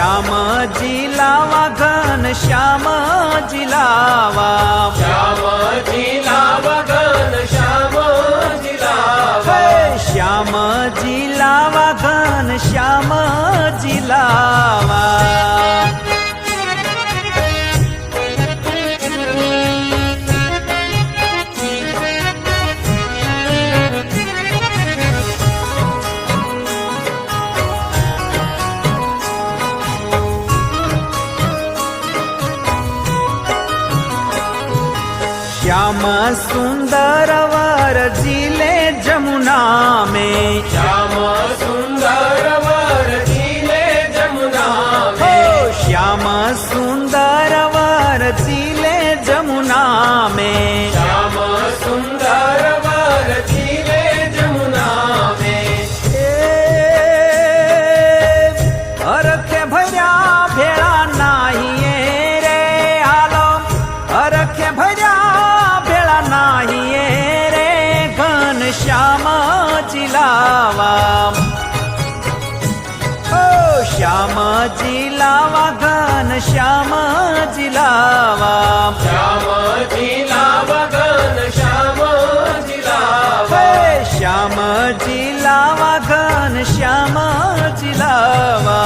શ્યામજી લાવા ઘન શ્યામજી લાવા શ્યામજી લાવા ઘન શ્યામજી લાવા શ્યામજી લાવા ઘન શ્યામજી લાવા श्याम सुंदर वर जिले जमुना में श्याम सुंदर वर जिले जमुना में श्याम सुंदर वर जिले जमुना में श्याम सुंदर वर जिले जमुना में अरखे भर्या भेड़ा नाही रे हालो अरखे भर्या श्यामजी लावा ओ श्यामजी लावा घन श्यामजी लावा श्यामजी लावा घन श्यामजी लावा श्यामजी लावा घन श्यामजी लावा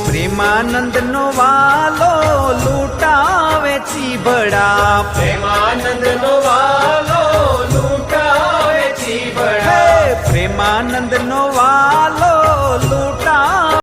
प्रेमानंद नो वालो लूटावे चीबड़ा प्रेमानंद नो वालो लूटावे चीबड़ा प्रेमानंद नो वालो